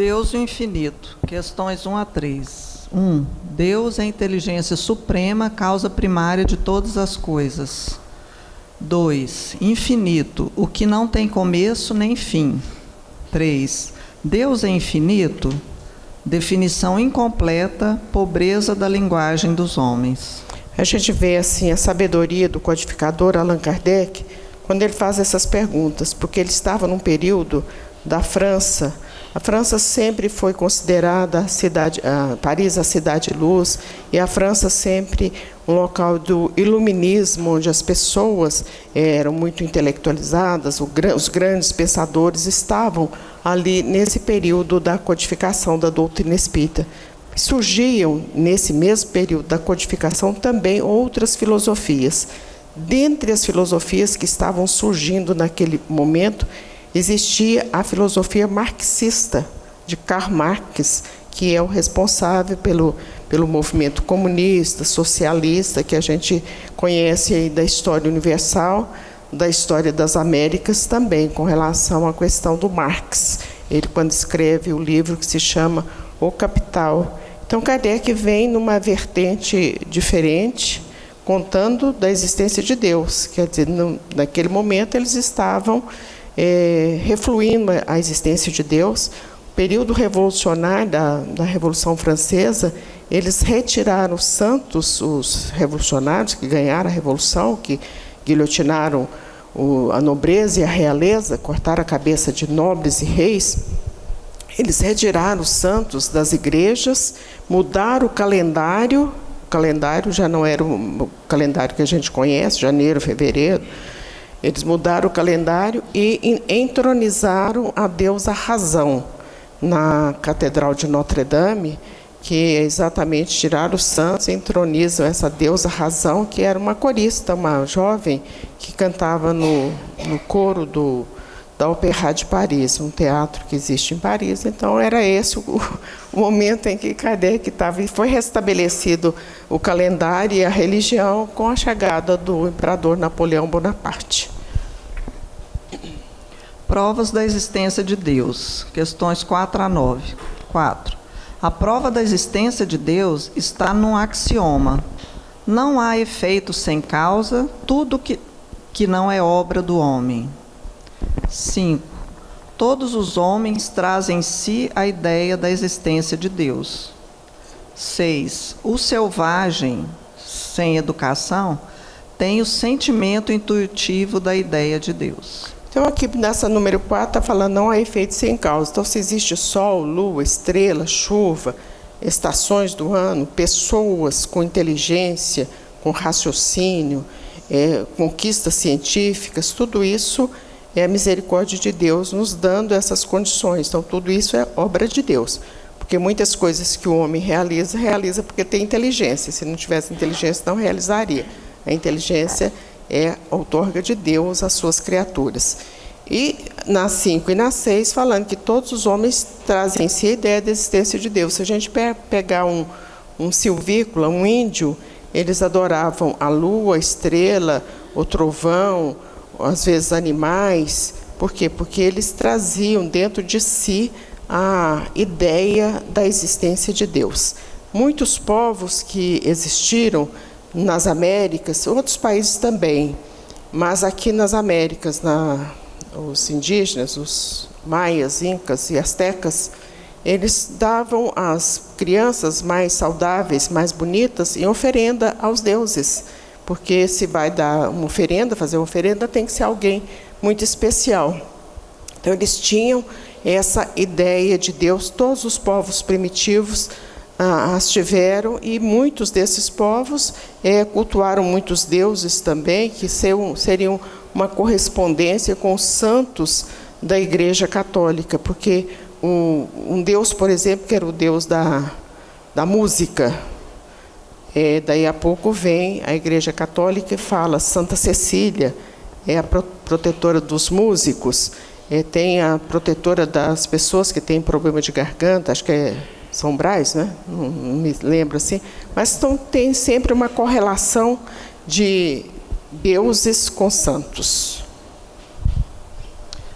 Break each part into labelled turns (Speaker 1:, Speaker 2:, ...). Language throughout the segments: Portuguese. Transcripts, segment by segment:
Speaker 1: Deus e o infinito. Questões 1 a 3. 1. Deus é a inteligência suprema, causa primária de todas as coisas. 2. Infinito, o que não tem começo nem fim. 3. Deus é infinito? Definição incompleta, pobreza da linguagem dos homens.
Speaker 2: A gente vê assim a sabedoria do codificador Allan Kardec quando ele faz essas perguntas, porque ele estava num período da França. A França sempre foi considerada Paris a cidade-luz, e a França sempre um local do iluminismo, onde as pessoas eram muito intelectualizadas, os grandes pensadores estavam ali nesse período da codificação da doutrina espírita. Surgiam, nesse mesmo período da codificação, também outras filosofias. Dentre as filosofias que estavam surgindo naquele momento, existia a filosofia marxista, de Karl Marx, que é o responsável pelo movimento comunista, socialista, que a gente conhece aí da história universal, da história das Américas também, com relação à questão do Marx. Ele, quando escreve o livro que se chama O Capital. Então, Kardec vem numa vertente diferente, contando da existência de Deus. Quer dizer, naquele momento eles estavam refluindo a existência de Deus. O período revolucionário da Revolução Francesa, eles retiraram os santos, os revolucionários que ganharam a Revolução, que guilhotinaram a nobreza e a realeza, cortaram a cabeça de nobres e reis. Eles retiraram os santos das igrejas, mudaram o calendário já não era o calendário que a gente conhece, janeiro, fevereiro. Eles mudaram o calendário e entronizaram a deusa Razão na Catedral de Notre-Dame, que é exatamente tirar os santos e entronizam essa deusa Razão, que era uma corista, uma jovem que cantava no coro da Opéra de Paris, um teatro que existe em Paris. Então, era esse o momento em que Kardec estava, e foi restabelecido o calendário e a religião com a chegada do imperador Napoleão Bonaparte.
Speaker 1: Provas da existência de Deus. Questões 4 a 9. 4. A prova da existência de Deus está num axioma. Não há efeito sem causa, tudo que não é obra do homem. 5. Todos os homens trazem em si a ideia da existência de Deus. 6. O selvagem, sem educação, tem o sentimento intuitivo da ideia de Deus.
Speaker 2: Então, aqui nessa número 4, está falando não há efeito sem causa. Então, se existe sol, lua, estrela, chuva, estações do ano, pessoas com inteligência, com raciocínio, conquistas científicas, tudo isso é a misericórdia de Deus nos dando essas condições. Então, tudo isso é obra de Deus. Porque muitas coisas que o homem realiza porque tem inteligência. Se não tivesse inteligência, não realizaria. A inteligência é a outorga de Deus às suas criaturas. E na 5 e na 6, falando que todos os homens trazem em si a ideia da existência de Deus. Se a gente pegar um silvícola, um índio, eles adoravam a lua, a estrela, o trovão, às vezes animais. Por quê? Porque eles traziam dentro de si a ideia da existência de Deus. Muitos povos que existiram nas Américas, outros países também, mas aqui nas Américas, os indígenas, os maias, incas e astecas, eles davam às crianças mais saudáveis, mais bonitas, em oferenda aos deuses. Porque se vai dar uma oferenda, fazer uma oferenda, tem que ser alguém muito especial. Então, eles tinham essa ideia de Deus. Todos os povos primitivos as tiveram, e muitos desses povos cultuaram muitos deuses também, que seriam uma correspondência com os santos da Igreja Católica. Porque um Deus, por exemplo, que era o Deus da música, daí a pouco vem a Igreja Católica e fala Santa Cecília, é a protetora dos músicos, tem a protetora das pessoas que têm problema de garganta, acho que é São Brás, né? Não me lembro assim, mas tem sempre uma correlação de deuses com santos.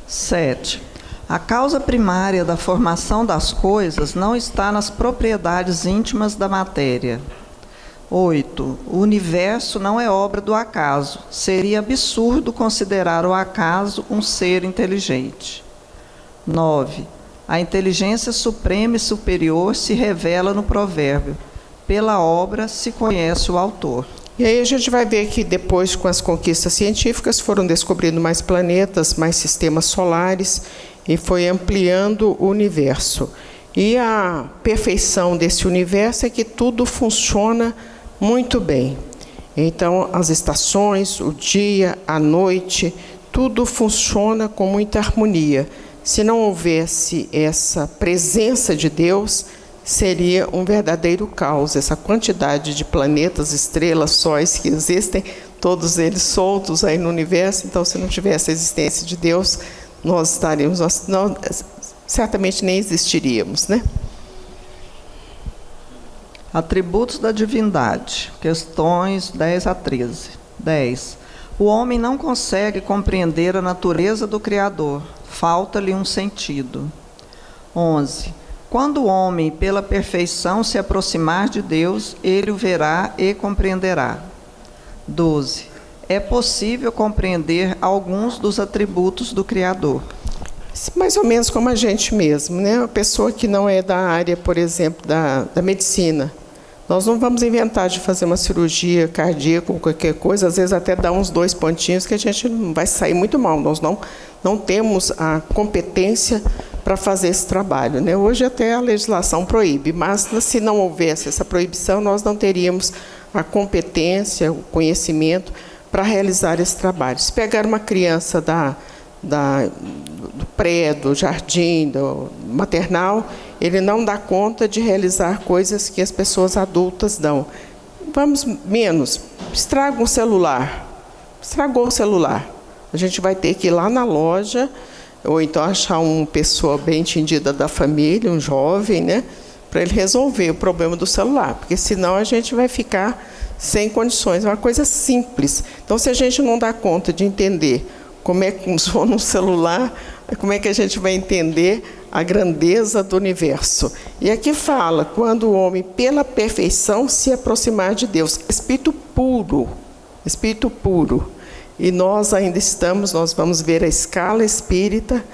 Speaker 1: 7. A causa primária da formação das coisas não está nas propriedades íntimas da matéria. 8. O universo não é obra do acaso. Seria absurdo considerar o acaso um ser inteligente. 9. A inteligência suprema e superior se revela no provérbio. Pela obra se conhece o autor.
Speaker 2: E aí a gente vai ver que depois, com as conquistas científicas, foram descobrindo mais planetas, mais sistemas solares, e foi ampliando o universo. E a perfeição desse universo é que tudo funciona muito bem. Então, as estações, o dia, a noite, tudo funciona com muita harmonia. Se não houvesse essa presença de Deus, seria um verdadeiro caos. Essa quantidade de planetas, estrelas, sóis que existem, todos eles soltos aí no universo. Então, se não tivesse a existência de Deus, nós certamente nem existiríamos, né?
Speaker 1: Atributos da divindade, questões 10 a 13. 10. O homem não consegue compreender a natureza do Criador, falta-lhe um sentido. 11. Quando o homem, pela perfeição, se aproximar de Deus, ele o verá e compreenderá. 12. É possível compreender alguns dos atributos do Criador.
Speaker 2: Mais ou menos como a gente mesmo, né? Uma pessoa que não é da área, por exemplo, da medicina. Nós não vamos inventar de fazer uma cirurgia cardíaca ou qualquer coisa, às vezes até dá uns 2 pontinhos que a gente vai sair muito mal. Nós não temos a competência para fazer esse trabalho, né? Hoje até a legislação proíbe, mas se não houvesse essa proibição, nós não teríamos a competência, o conhecimento para realizar esse trabalho. Se pegar uma criança do pré, do jardim, do maternal, ele não dá conta de realizar coisas que as pessoas adultas dão. Vamos menos, estraga um celular, estragou o celular. A gente vai ter que ir lá na loja, ou então achar uma pessoa bem entendida da família, um jovem, né, para ele resolver o problema do celular, porque senão a gente vai ficar sem condições. É uma coisa simples. Então, se a gente não dá conta de entender como é que funciona um celular, como é que a gente vai entender a grandeza do universo? E aqui fala, quando o homem, pela perfeição, se aproximar de Deus. Espírito puro. Espírito puro. E nós ainda nós vamos ver a escala espírita,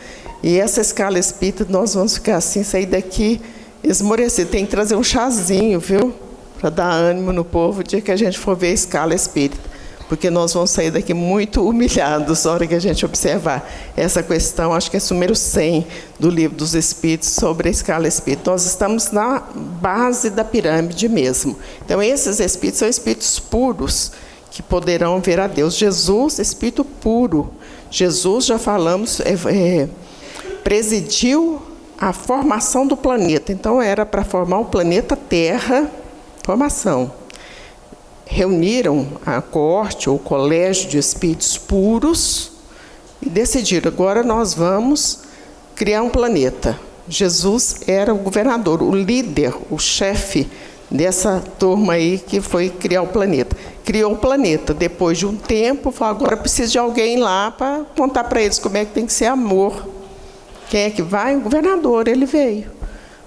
Speaker 2: e essa escala espírita, nós vamos ficar assim, sair daqui esmorecido. Tem que trazer um chazinho, viu? Para dar ânimo no povo, o dia que a gente for ver a escala espírita. Porque nós vamos sair daqui muito humilhados na hora que a gente observar essa questão, acho que é número 100 do Livro dos Espíritos, sobre a escala espírita. Nós estamos na base da pirâmide mesmo. Então, esses espíritos são espíritos puros, que poderão ver a Deus. Jesus, espírito puro. Jesus, já falamos, presidiu a formação do planeta. Então, era para formar o planeta Terra, formação. Reuniram a coorte ou colégio de espíritos puros e decidiram, agora nós vamos criar um planeta. Jesus era o governador, o líder, o chefe dessa turma aí que foi criar o planeta. Criou o planeta. Depois de um tempo, falou, agora precisa de alguém lá para contar para eles como é que tem que ser amor. Quem é que vai? O governador, ele veio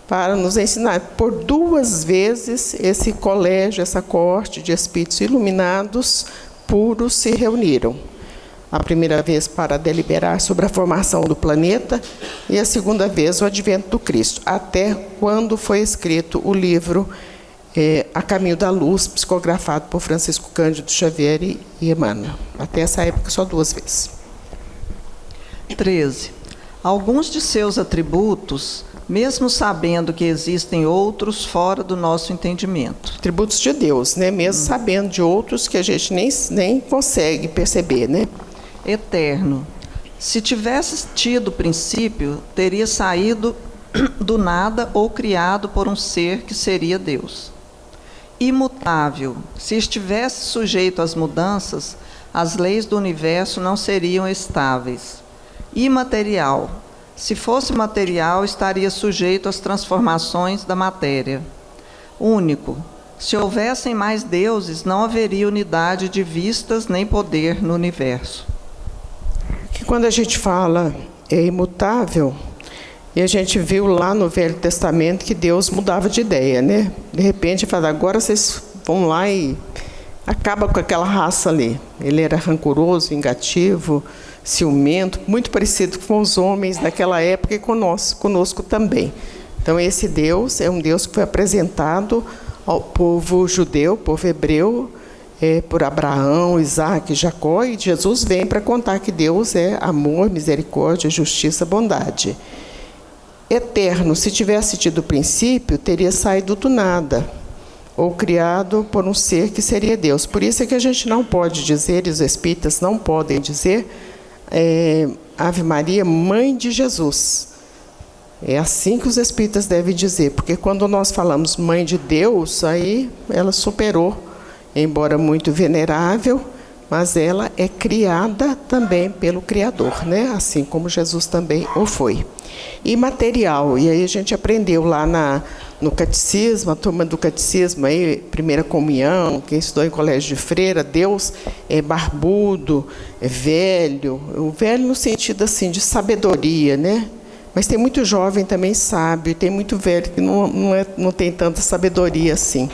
Speaker 2: para nos ensinar. Por 2 vezes, esse colégio, essa coorte de espíritos iluminados, puros, se reuniram. A primeira vez para deliberar sobre a formação do planeta, e a segunda vez o advento do Cristo, até quando foi escrito o livro A Caminho da Luz, psicografado por Francisco Cândido Xavier e Emmanuel. Até essa época, só 2 vezes.
Speaker 1: 13. Alguns de seus atributos, mesmo sabendo que existem outros fora do nosso entendimento.
Speaker 2: Atributos de Deus, né? Mesmo sabendo de outros que a gente nem consegue perceber, né?
Speaker 1: Eterno. Se tivesse tido princípio, teria saído do nada ou criado por um ser que seria Deus. Imutável. Se estivesse sujeito às mudanças, as leis do universo não seriam estáveis. Imaterial. Se fosse material, estaria sujeito às transformações da matéria. Único. Se houvessem mais deuses, não haveria unidade de vistas nem poder no universo.
Speaker 2: Que quando a gente fala imutável, E a gente viu lá no Velho Testamento que Deus mudava de ideia, né? De repente, ele fala, agora vocês vão lá e acaba com aquela raça ali. Ele era rancoroso, vingativo, ciumento, muito parecido com os homens daquela época e conosco também. Então, esse Deus é um Deus que foi apresentado ao povo judeu, povo hebreu, por Abraão, Isaac, Jacó, e Jesus vem para contar que Deus é amor, misericórdia, justiça, bondade. Eterno, se tivesse tido o princípio, teria saído do nada, ou criado por um ser que seria Deus. Por isso é que a gente não pode dizer, e os espíritas não podem dizer, Ave Maria, Mãe de Jesus. É assim que os espíritas devem dizer, porque quando nós falamos Mãe de Deus, aí ela superou, embora muito venerável, mas ela é criada também pelo Criador, né? Assim como Jesus também o foi. E material, e aí a gente aprendeu lá no catecismo, a turma do catecismo, aí, primeira comunhão, quem estudou em colégio de freira, Deus é barbudo, é velho, o velho no sentido assim de sabedoria, né? Mas tem muito jovem também sábio, tem muito velho que não tem tanta sabedoria assim.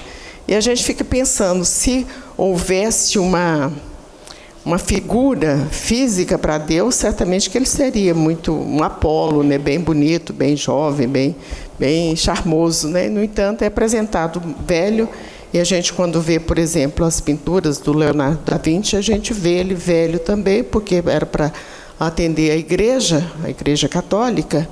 Speaker 2: E a gente fica pensando, se houvesse uma figura física para Deus, certamente que ele seria muito um Apolo, né? Bem bonito, bem jovem, bem charmoso, né? No entanto, é apresentado velho, e a gente, quando vê, por exemplo, as pinturas do Leonardo da Vinci, a gente vê ele velho também, porque era para atender a Igreja Católica.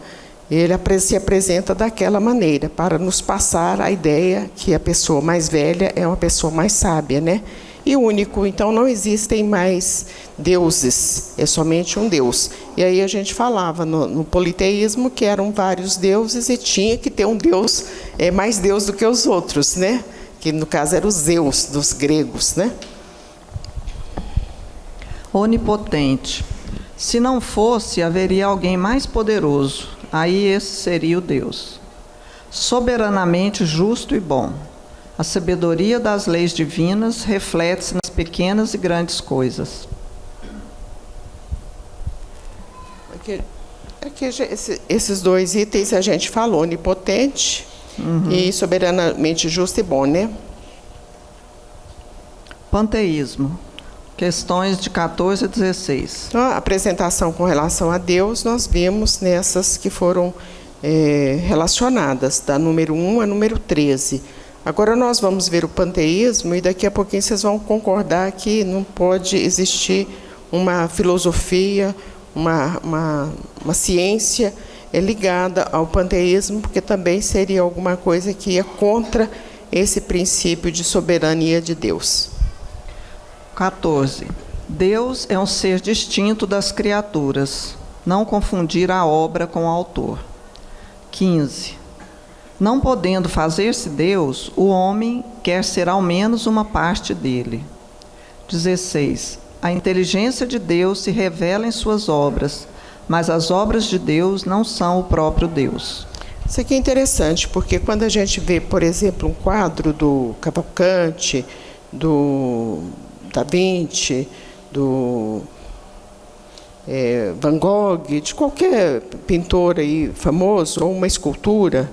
Speaker 2: Ele se apresenta daquela maneira, para nos passar a ideia que a pessoa mais velha é uma pessoa mais sábia, né? E único, então não existem mais deuses, é somente um Deus. E aí a gente falava no politeísmo que eram vários deuses e tinha que ter um Deus, mais Deus do que os outros, né? Que no caso era o Zeus dos gregos, né?
Speaker 1: Onipotente. Se não fosse, haveria alguém mais poderoso. Aí esse seria o Deus. Soberanamente justo e bom. A sabedoria das leis divinas reflete-se nas pequenas e grandes coisas.
Speaker 2: Esses dois itens a gente falou, onipotente e soberanamente justo e bom, né?
Speaker 1: Panteísmo. Questões de 14 a 16.
Speaker 2: Então, a apresentação com relação a Deus, nós vimos nessas que foram relacionadas, da número 1 a número 13. Agora nós vamos ver o panteísmo e daqui a pouquinho vocês vão concordar que não pode existir uma filosofia, uma ciência ligada ao panteísmo, porque também seria alguma coisa que ia contra esse princípio de soberania de Deus.
Speaker 1: 14. Deus é um ser distinto das criaturas. Não confundir a obra com o autor. 15. Não podendo fazer-se Deus, o homem quer ser ao menos uma parte dele. 16. A inteligência de Deus se revela em suas obras, mas as obras de Deus não são o próprio Deus.
Speaker 2: Isso aqui é interessante, porque quando a gente vê, por exemplo, um quadro do Cavalcanti, do Da Vinci, do Van Gogh, de qualquer pintor aí famoso, ou uma escultura,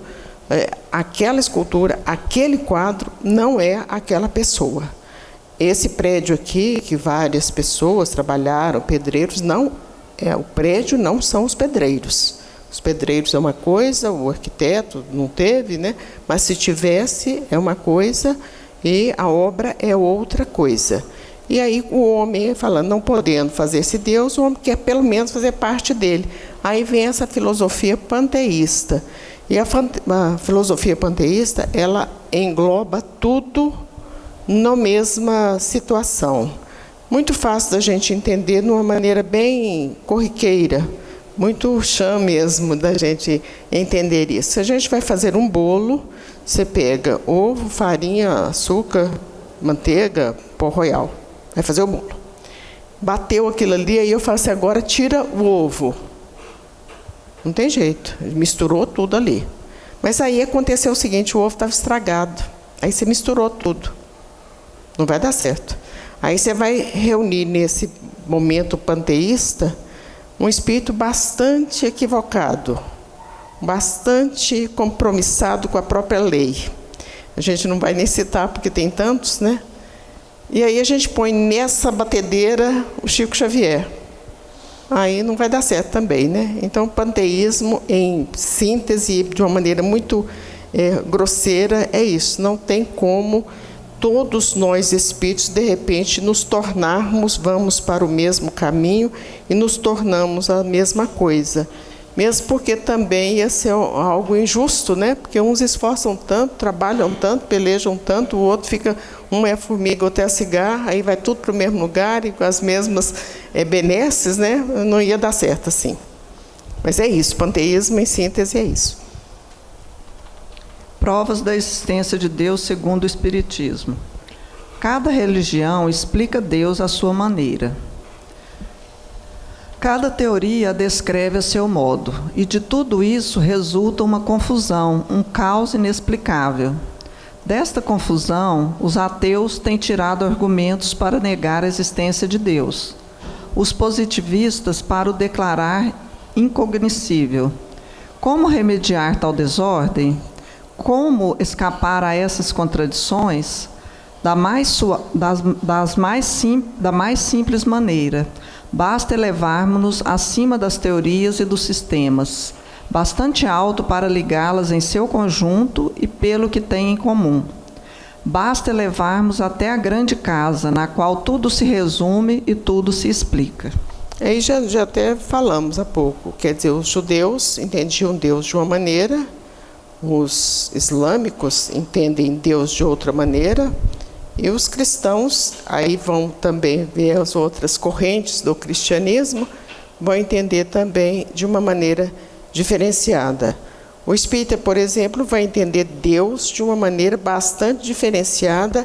Speaker 2: aquela escultura, aquele quadro não é aquela pessoa. Esse prédio aqui, que várias pessoas trabalharam, pedreiros, o prédio não são os pedreiros. Os pedreiros é uma coisa, o arquiteto não teve, né? Mas se tivesse, é uma coisa, e a obra é outra coisa. E aí o homem falando, não podendo fazer-se Deus, o homem quer pelo menos fazer parte dele. Aí vem essa filosofia panteísta. E a filosofia panteísta, ela engloba tudo na mesma situação. Muito fácil da gente entender de uma maneira bem corriqueira, muito chã mesmo da gente entender isso. Se a gente vai fazer um bolo, você pega ovo, farinha, açúcar, manteiga, pó royal. Vai fazer o bolo. Bateu aquilo ali, aí eu falo assim, agora tira o ovo. Não tem jeito, misturou tudo ali. Mas aí aconteceu o seguinte, o ovo estava estragado. Aí você misturou tudo. Não vai dar certo. Aí você vai reunir nesse momento panteísta um espírito bastante equivocado. bastante compromissado com a própria lei. A gente não vai nem citar porque tem tantos, né? E aí a gente põe nessa batedeira o Chico Xavier. Aí não vai dar certo também, né? Então, o panteísmo, em síntese, de uma maneira muito grosseira, é isso. Não tem como todos nós espíritos, de repente, nos tornarmos, vamos para o mesmo caminho e nos tornamos a mesma coisa. Mesmo porque também ia ser algo injusto, né? Porque uns esforçam tanto, trabalham tanto, pelejam tanto, o outro fica, um é formiga, outro é a cigarra, aí vai tudo para o mesmo lugar e com as mesmas benesses, né? Não ia dar certo assim. Mas é isso, panteísmo em síntese é isso.
Speaker 1: Provas da existência de Deus segundo o Espiritismo. Cada religião explica Deus à sua maneira. Cada teoria a descreve a seu modo, e de tudo isso resulta uma confusão, um caos inexplicável. Desta confusão, os ateus têm tirado argumentos para negar a existência de Deus, os positivistas para o declarar incognoscível. Como remediar tal desordem? Como escapar a essas contradições? Da mais simples maneira. Basta elevarmos-nos acima das teorias e dos sistemas, bastante alto para ligá-las em seu conjunto e pelo que têm em comum. Basta elevarmos até a grande casa, na qual tudo se resume e tudo se explica.
Speaker 2: Aí já até falamos há pouco. Quer dizer, os judeus entendiam Deus de uma maneira, os islâmicos entendem Deus de outra maneira, e os cristãos, aí vão também ver as outras correntes do cristianismo, vão entender também de uma maneira diferenciada. O espírita, por exemplo, vai entender Deus de uma maneira bastante diferenciada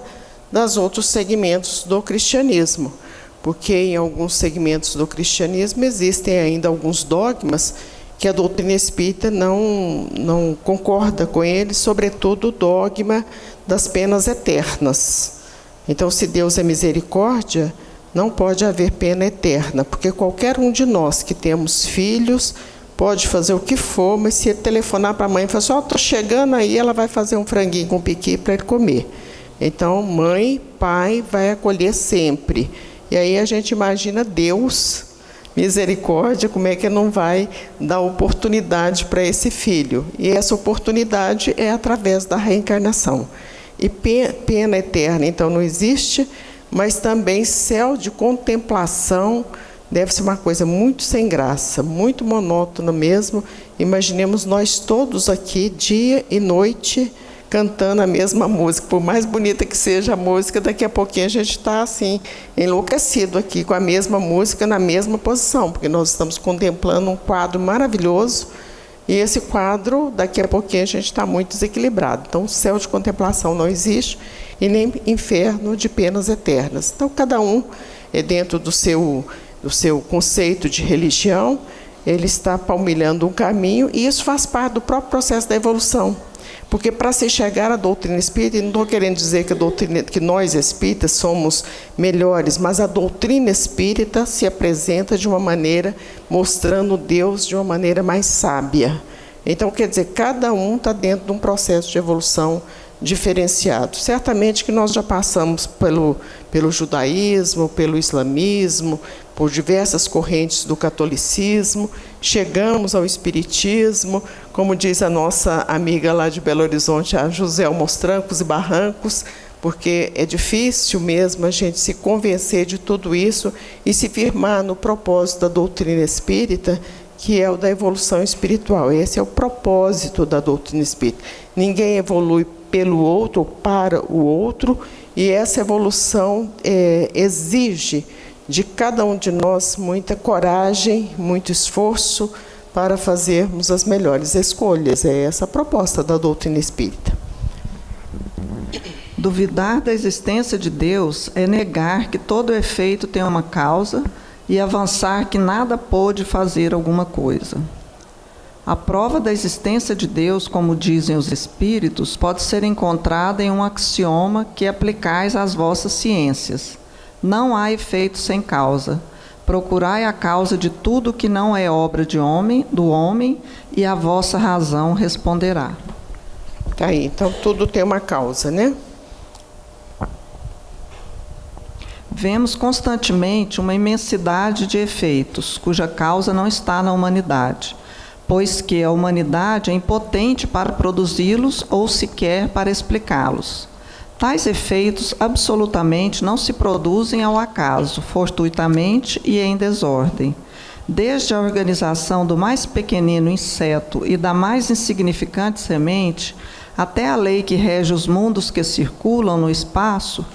Speaker 2: das outros segmentos do cristianismo, porque em alguns segmentos do cristianismo existem ainda alguns dogmas que a doutrina espírita não concorda com eles, sobretudo o dogma das penas eternas. Então, se Deus é misericórdia, não pode haver pena eterna, porque qualquer um de nós que temos filhos pode fazer o que for, mas se ele telefonar para a mãe e falar assim, estou chegando aí, ela vai fazer um franguinho com piqui para ele comer. Então, mãe, pai, vai acolher sempre. E aí a gente imagina Deus, misericórdia, como é que não vai dar oportunidade para esse filho? E essa oportunidade é através da reencarnação. E pena eterna, então, não existe, mas também céu de contemplação deve ser uma coisa muito sem graça, muito monótona mesmo. Imaginemos nós todos aqui, dia e noite, cantando a mesma música. Por mais bonita que seja a música, daqui a pouquinho a gente está assim, enlouquecido aqui com a mesma música, na mesma posição, porque nós estamos contemplando um quadro maravilhoso, e esse quadro, daqui a pouquinho, a gente está muito desequilibrado. Então, céu de contemplação não existe, e nem inferno de penas eternas. Então, cada um, dentro do seu conceito de religião, ele está palmilhando um caminho, e isso faz parte do próprio processo da evolução. Porque para se chegar à doutrina espírita, e não estou querendo dizer que nós espíritas somos melhores, mas a doutrina espírita se apresenta de uma maneira, mostrando Deus de uma maneira mais sábia. Então, quer dizer, cada um está dentro de um processo de evolução diferenciado. Certamente que nós já passamos pelo judaísmo, pelo islamismo, por diversas correntes do catolicismo, chegamos ao espiritismo, como diz a nossa amiga lá de Belo Horizonte, a Joselma, aos trancos e barrancos, porque é difícil mesmo a gente se convencer de tudo isso e se firmar no propósito da doutrina espírita, que é o da evolução espiritual. Esse é o propósito da doutrina espírita. Ninguém evolui pelo outro ou para o outro, e essa evolução exige de cada um de nós muita coragem, muito esforço para fazermos as melhores escolhas. É essa a proposta da doutrina espírita.
Speaker 1: Duvidar da existência de Deus é negar que todo efeito tem uma causa e avançar que nada pôde fazer alguma coisa. A prova da existência de Deus, como dizem os espíritos, pode ser encontrada em um axioma que aplicais às vossas ciências. Não há efeito sem causa. Procurai a causa de tudo que não é obra do homem, e a vossa razão responderá.
Speaker 2: Tá aí, então tudo tem uma causa, né?
Speaker 1: Vemos constantemente uma imensidade de efeitos, cuja causa não está na humanidade, pois que a humanidade é impotente para produzi-los ou sequer para explicá-los. Tais efeitos absolutamente não se produzem ao acaso, fortuitamente e em desordem. Desde a organização do mais pequenino inseto e da mais insignificante semente, até a lei que rege os mundos que circulam no espaço,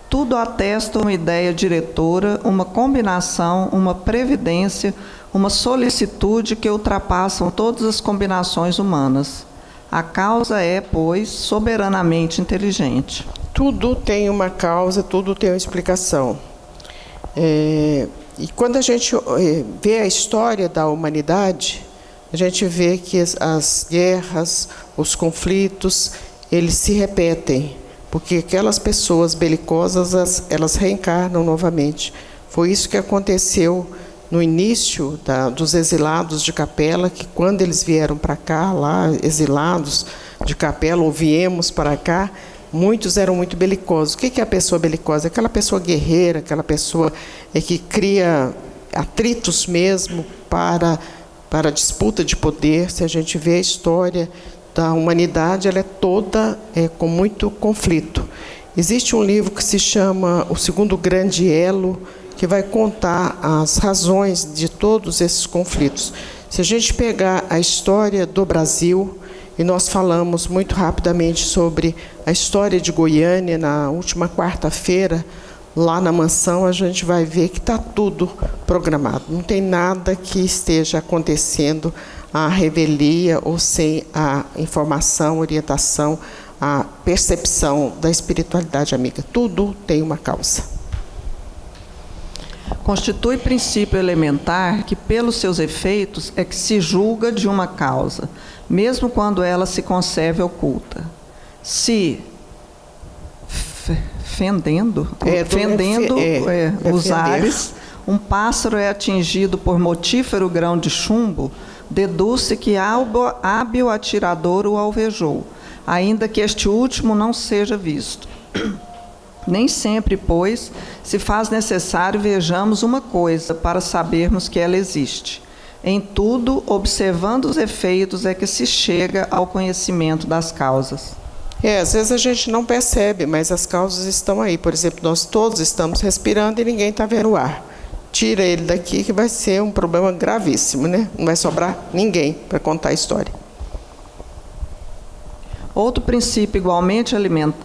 Speaker 1: tudo atesta uma ideia diretora, uma combinação, uma previdência, uma solicitude que ultrapassam todas as combinações humanas. A causa é, pois, soberanamente inteligente.
Speaker 2: Tudo tem uma causa, tudo tem uma explicação. E quando a gente vê a história da humanidade, a gente vê que as guerras, os conflitos, eles se repetem, porque aquelas pessoas belicosas, elas reencarnam novamente. Foi isso que aconteceu no início dos exilados de Capela, que quando eles vieram para cá, lá, exilados de Capela, ou viemos para cá, muitos eram muito belicosos. O que é a pessoa belicosa? Aquela pessoa guerreira, aquela pessoa que cria atritos mesmo para a disputa de poder. Se a gente vê a história da humanidade, ela é toda com muito conflito. Existe um livro que se chama O Segundo Grande Elo, que vai contar as razões de todos esses conflitos. Se a gente pegar a história do Brasil, e nós falamos muito rapidamente sobre a história de Goiânia na última quarta-feira, lá na mansão, a gente vai ver que está tudo programado. Não tem nada que esteja acontecendo à revelia ou sem a informação, orientação, a percepção da espiritualidade amiga. Tudo tem uma causa.
Speaker 1: Constitui princípio elementar que, pelos seus efeitos, é que se julga de uma causa, mesmo quando ela se conserve oculta. Se, fendendo os ares, um pássaro é atingido por mortífero grão de chumbo, deduz-se que hábil atirador o alvejou, ainda que este último não seja visto. Nem sempre, pois, se faz necessário vejamos uma coisa para sabermos que ela existe. Em tudo, observando os efeitos, é que se chega ao conhecimento das causas.
Speaker 2: Às vezes a gente não percebe, mas as causas estão aí. Por exemplo, nós todos estamos respirando e ninguém está vendo o ar. Tira ele daqui que vai ser um problema gravíssimo, né? Não vai sobrar ninguém para contar a história.
Speaker 1: Outro princípio igualmente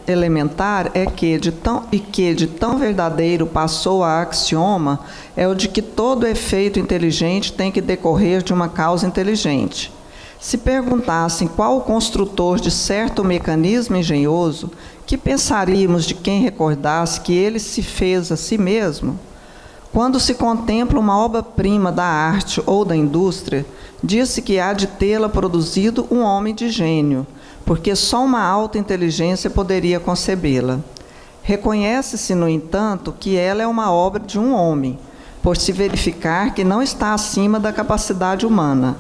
Speaker 1: elementar é que de tão verdadeiro passou a axioma é o de que todo efeito inteligente tem que decorrer de uma causa inteligente. Se perguntassem qual o construtor de certo mecanismo engenhoso, que pensaríamos de quem recordasse que ele se fez a si mesmo? Quando se contempla uma obra-prima da arte ou da indústria, diz-se que há de tê-la produzido um homem de gênio, porque só uma alta inteligência poderia concebê-la. Reconhece-se, no entanto, que ela é uma obra de um homem, por se verificar que não está acima da capacidade humana.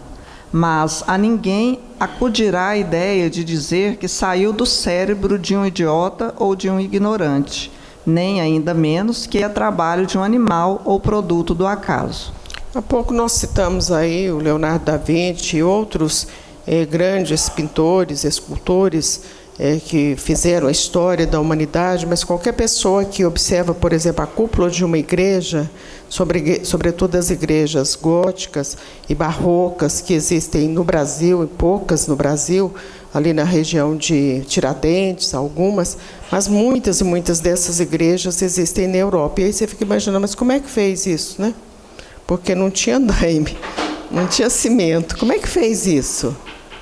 Speaker 1: Mas a ninguém acudirá a ideia de dizer que saiu do cérebro de um idiota ou de um ignorante, nem ainda menos que é trabalho de um animal ou produto do acaso.
Speaker 2: Há pouco nós citamos aí o Leonardo da Vinci e outros grandes pintores, escultores que fizeram a história da humanidade, mas qualquer pessoa que observa, por exemplo, a cúpula de uma igreja, sobretudo as igrejas góticas e barrocas que existem no Brasil, e poucas no Brasil, ali na região de Tiradentes, algumas, mas muitas e muitas dessas igrejas existem na Europa. E aí você fica imaginando, mas como é que fez isso, né? Porque não tinha andaime, não tinha cimento. Como é que fez isso?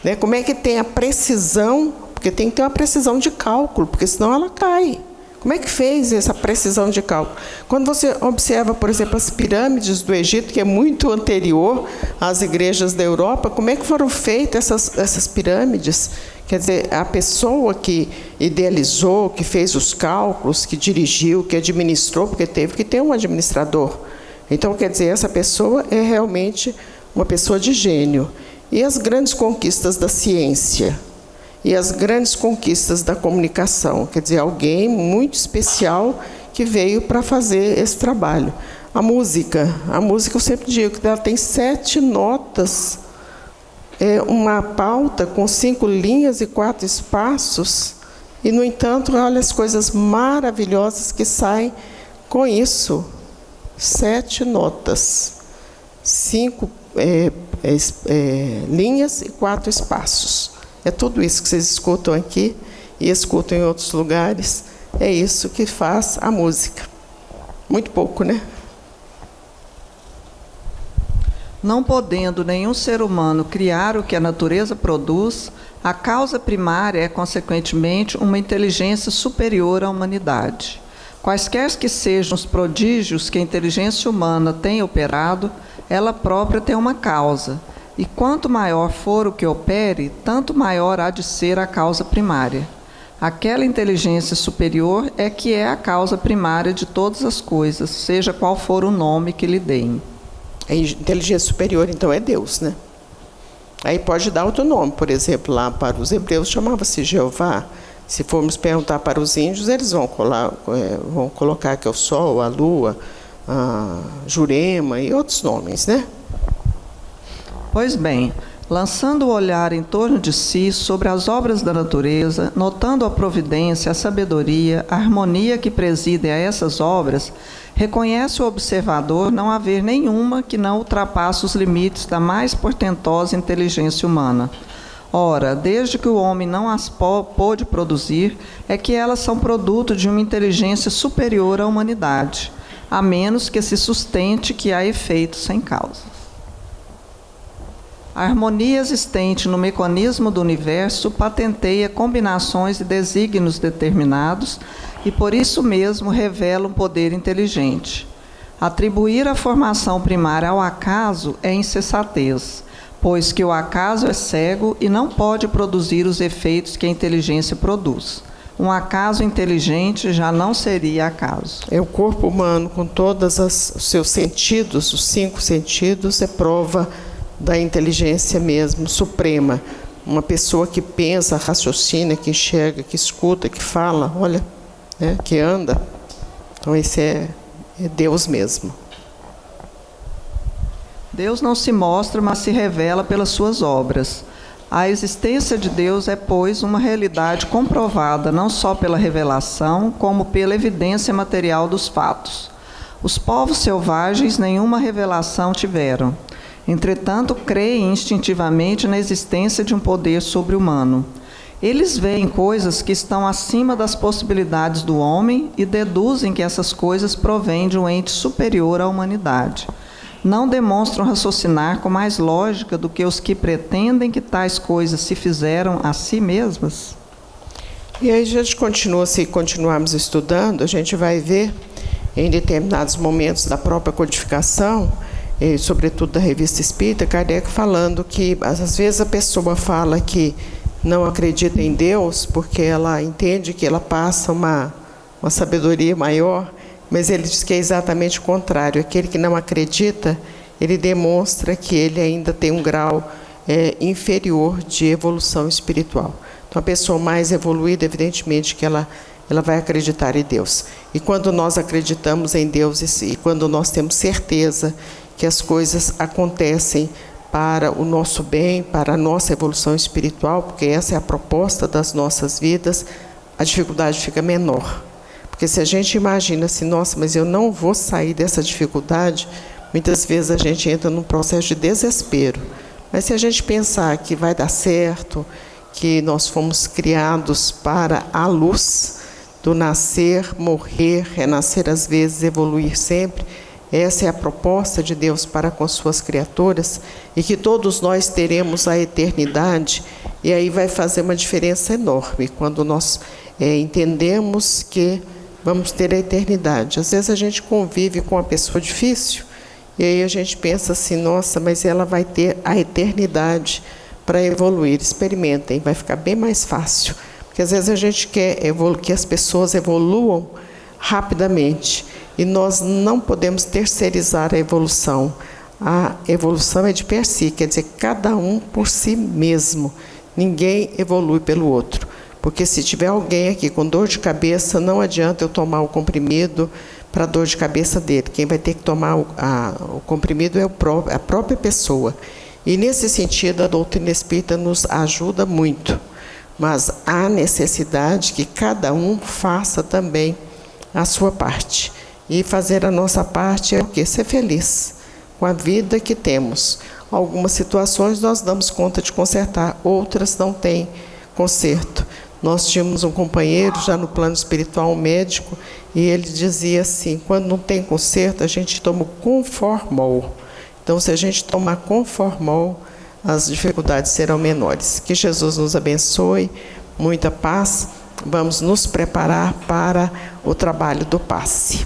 Speaker 2: Né? Como é que tem a precisão? Porque tem que ter uma precisão de cálculo, porque senão ela cai. Como é que fez essa precisão de cálculo? Quando você observa, por exemplo, as pirâmides do Egito, que é muito anterior às igrejas da Europa, como é que foram feitas essas pirâmides? Quer dizer, a pessoa que idealizou, que fez os cálculos, que dirigiu, que administrou, porque teve que ter um administrador. Então, quer dizer, essa pessoa é realmente uma pessoa de gênio. E as grandes conquistas da ciência? E as grandes conquistas da comunicação? Quer dizer, alguém muito especial que veio para fazer esse trabalho. A música eu sempre digo que ela tem 7 notas, uma pauta com 5 linhas e 4 espaços, e, no entanto, olha as coisas maravilhosas que saem com isso. 7 notas, 5 linhas e 4 espaços. É tudo isso que vocês escutam aqui e escutam em outros lugares. É isso que faz a música. Muito pouco, né?
Speaker 1: Não podendo nenhum ser humano criar o que a natureza produz, a causa primária é, consequentemente, uma inteligência superior à humanidade. Quaisquer que sejam os prodígios que a inteligência humana tem operado, ela própria tem uma causa, e quanto maior for o que opere, tanto maior há de ser a causa primária. Aquela inteligência superior é que é a causa primária de todas as coisas, seja qual for o nome que lhe deem.
Speaker 2: A inteligência superior, então, é Deus, né? Aí pode dar outro nome, por exemplo, lá para os hebreus chamava-se Jeová. Se formos perguntar para os índios, eles vão colocar que é o sol, a lua, a Jurema e outros nomes, né?
Speaker 1: Pois bem, lançando o olhar em torno de si sobre as obras da natureza, notando a providência, a sabedoria, a harmonia que presidem a essas obras, reconhece o observador não haver nenhuma que não ultrapasse os limites da mais portentosa inteligência humana. Ora, desde que o homem não as pôde produzir, é que elas são produto de uma inteligência superior à humanidade, a menos que se sustente que há efeito sem causa. A harmonia existente no mecanismo do universo patenteia combinações e desígnios determinados e, por isso mesmo, revela um poder inteligente. Atribuir a formação primária ao acaso é insensatez, pois que o acaso é cego e não pode produzir os efeitos que a inteligência produz. Um acaso inteligente já não seria acaso.
Speaker 2: O corpo humano, com todos os seus sentidos, os 5 sentidos, é prova da inteligência mesmo, suprema. Uma pessoa que pensa, raciocina, que enxerga, que escuta, que fala, olha, né, que anda. Então esse é Deus mesmo.
Speaker 1: Deus não se mostra, mas se revela pelas suas obras. A existência de Deus é, pois, uma realidade comprovada não só pela revelação, como pela evidência material dos fatos. Os povos selvagens nenhuma revelação tiveram. Entretanto, creem instintivamente na existência de um poder sobre-humano. Eles veem coisas que estão acima das possibilidades do homem e deduzem que essas coisas provêm de um ente superior à humanidade. Não demonstram raciocinar com mais lógica do que os que pretendem que tais coisas se fizeram a si mesmas?
Speaker 2: E aí a gente continua, se continuarmos estudando, a gente vai ver em determinados momentos da própria codificação, sobretudo da Revista Espírita, Kardec falando que às vezes a pessoa fala que não acredita em Deus porque ela entende que ela passa uma sabedoria maior, mas ele diz que é exatamente o contrário. Aquele que não acredita, ele demonstra que ele ainda tem um grau inferior de evolução espiritual. Então, a pessoa mais evoluída, evidentemente, que ela vai acreditar em Deus. E quando nós acreditamos em Deus e quando nós temos certeza que as coisas acontecem para o nosso bem, para a nossa evolução espiritual, porque essa é a proposta das nossas vidas, a dificuldade fica menor. Porque se a gente imagina assim, nossa, mas eu não vou sair dessa dificuldade, muitas vezes a gente entra num processo de desespero. Mas se a gente pensar que vai dar certo, que nós fomos criados para a luz do nascer, morrer, renascer às vezes, evoluir sempre, essa é a proposta de Deus para com suas criaturas, e que todos nós teremos a eternidade, e aí vai fazer uma diferença enorme, quando nós entendemos que vamos ter a eternidade. Às vezes a gente convive com uma pessoa difícil, e aí a gente pensa assim, nossa, mas ela vai ter a eternidade para evoluir. Experimentem, vai ficar bem mais fácil, porque às vezes a gente quer que as pessoas evoluam rapidamente, E nós não podemos terceirizar a evolução. A evolução é de per si, quer dizer, cada um por si mesmo. Ninguém evolui pelo outro. Porque se tiver alguém aqui com dor de cabeça, não adianta eu tomar o comprimido para a dor de cabeça dele. Quem vai ter que tomar o comprimido é a própria pessoa. E nesse sentido, a doutrina espírita nos ajuda muito. Mas há necessidade que cada um faça também a sua parte. E fazer a nossa parte é o quê? Ser feliz com a vida que temos. Algumas situações nós damos conta de consertar, outras não têm conserto. Nós tínhamos um companheiro já no plano espiritual, um médico, e ele dizia assim, quando não tem conserto, a gente toma o Conformol. Então, se a gente tomar Conformol, as dificuldades serão menores. Que Jesus nos abençoe, muita paz. Vamos nos preparar para o trabalho do passe.